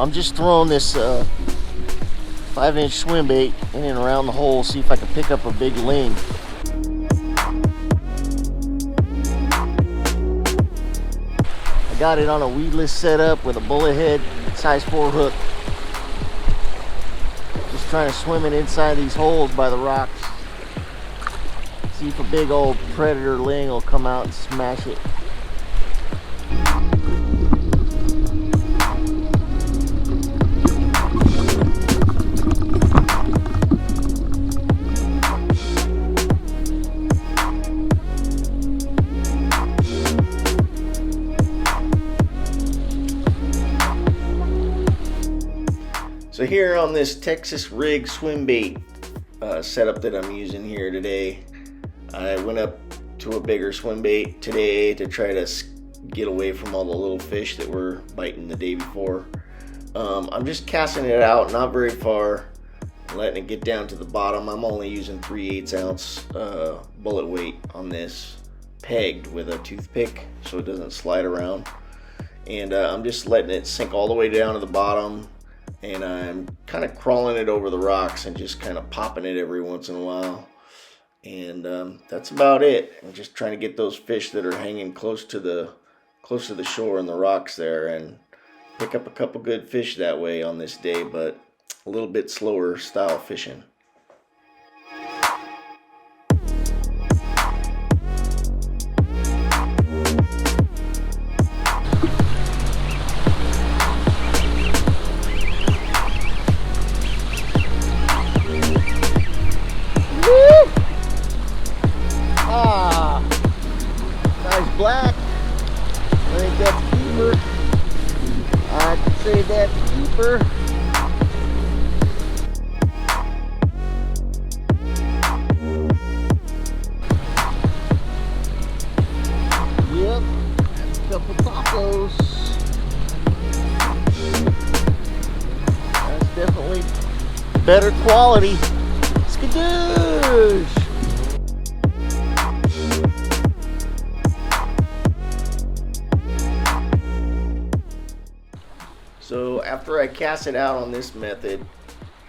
I'm just throwing this 5-inch swim bait in and around the hole, see if I can pick up a big ling. I got it on a weedless setup with a bullet head size 4 hook. Just trying to swim it inside these holes by the rocks. See if a big old predator ling will come out and smash it. So here on this Texas rig swim bait setup that I'm using here today, I went up to a bigger swim bait today to try to get away from all the little fish that were biting the day before. I'm just casting it out, not very far, letting it get down to the bottom. I'm only using 3/8 ounce bullet weight on this, pegged with a toothpick so it doesn't slide around. And I'm just letting it sink all the way down to the bottom. And I'm kind of crawling it over the rocks and just kind of popping it every once in a while. And that's about it. I'm just trying to get those fish that are hanging close to the shore and the rocks there, and pick up a couple good fish that way on this day, but a little bit slower style fishing. Black. I think that's keeper. I could say that's keeper. Yep, that's a couple tacos. That's definitely better quality. Skadoosh! So after I cast it out on this method,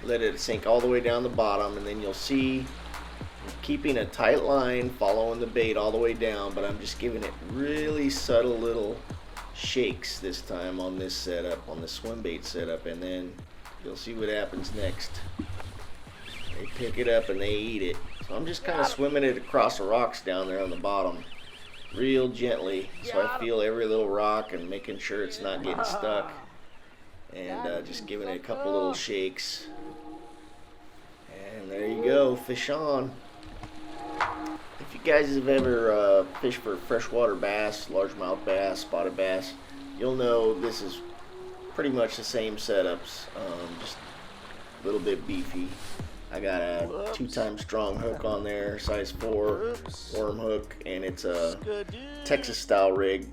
let it sink all the way down the bottom, and then you'll see I'm keeping a tight line, following the bait all the way down, but I'm just giving it really subtle little shakes this time on this setup, on the swim bait setup, and then you'll see what happens next. They pick it up and they eat it. So I'm just kind of swimming it across the rocks down there on the bottom, real gently, so I feel every little rock and making sure it's not getting stuck. And just giving it a couple little shakes, and there you go, fish on. If you guys have ever fished for freshwater bass, largemouth bass, spotted bass, you'll know this is pretty much the same setups, just a little bit beefy. I got a 2x strong hook on there, size 4 worm hook, and it's a Texas style rig,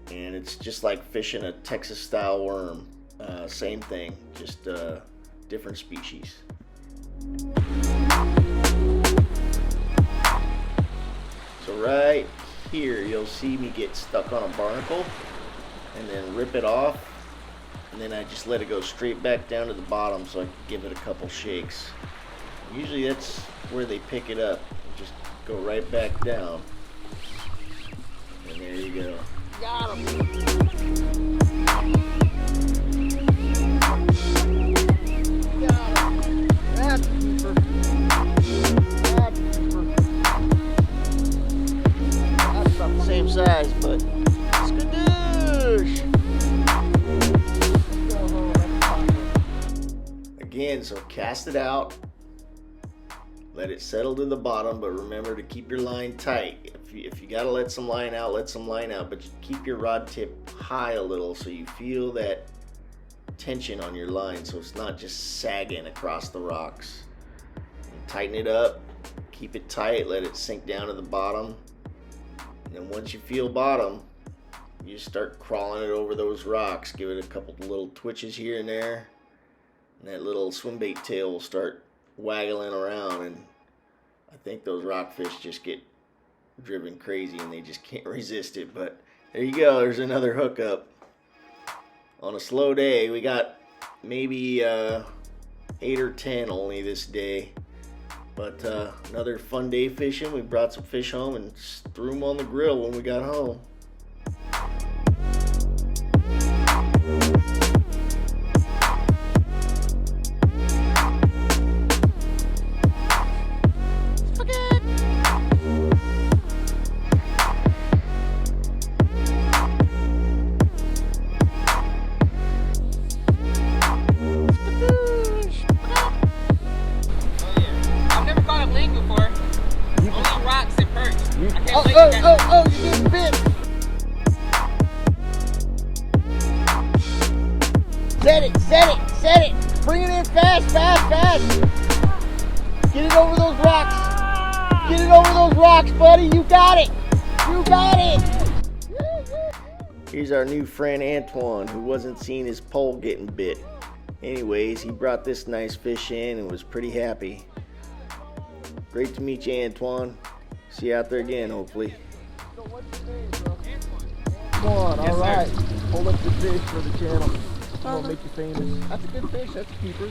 and it's just like fishing a Texas style worm. Same thing, just different species. So right here you'll see me get stuck on a barnacle and then rip it off, and then I just let it go straight back down to the bottom so I can give it a couple shakes. Usually that's where they pick it up. Just go right back down, and there you go. Got him. That's keeper. That's keeper. That's about the same size, but skadoosh! Again, so cast it out. Let it settle to the bottom, but remember to keep your line tight. If you gotta let some line out, let some line out, but you keep your rod tip high a little so you feel that tension on your line, so it's not just sagging across the rocks. And tighten it up, keep it tight, let it sink down to the bottom, and then once you feel bottom, you just start crawling it over those rocks. Give it a couple little twitches here and there, and that little swim bait tail will start waggling around, and I think those rockfish just get driven crazy and they just can't resist it. But there you go, there's another hookup. On a slow day, we got maybe 8 or 10 only this day. But another fun day fishing. We brought some fish home and threw them on the grill when we got home. Oh, you getting bit. Set it. Bring it in fast. Get it over those rocks. Buddy. You got it. Here's our new friend Antoine, who wasn't seeing his pole getting bit. Anyways, he brought this nice fish in and was pretty happy. Great to meet you, Antoine. See you out there again, hopefully. So what's your name, bro? Come on, yes, all right. Hold up the fish for the channel. I'm gonna make you famous. That's a good fish. That's a keeper.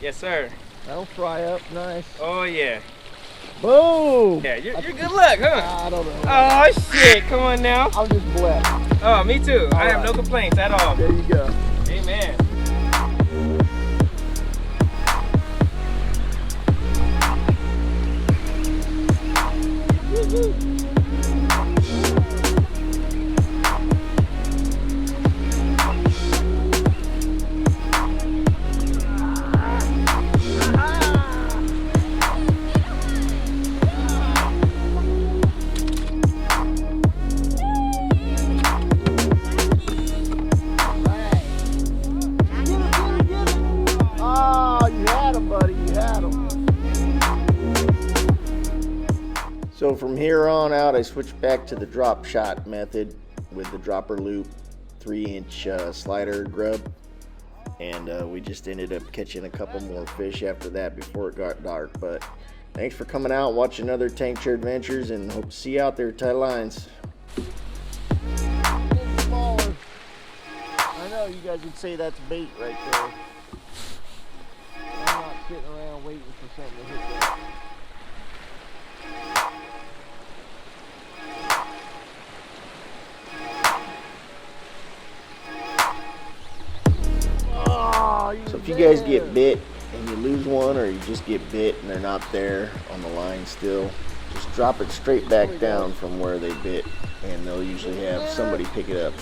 Yes, sir. That'll fry up nice. Oh yeah. Boom. Yeah, you're good luck, huh? I don't know. Oh shit! Come on now. I'm just blessed. Oh, me too. All I have right. no complaints at all. There you go. Amen. So from here on out, I switched back to the drop shot method with the dropper loop, 3-inch slider grub, and we just ended up catching a couple more fish after that before it got dark. But thanks for coming out, watching other Tankshare Adventures, and hope to see you out there, tight lines. Smaller. I know you guys would say that's bait right there. I'm not sitting around waiting for something to hit that. So if you guys get bit and you lose one, or you just get bit and they're not there on the line still, just drop it straight back down from where they bit, and they'll usually have somebody pick it up.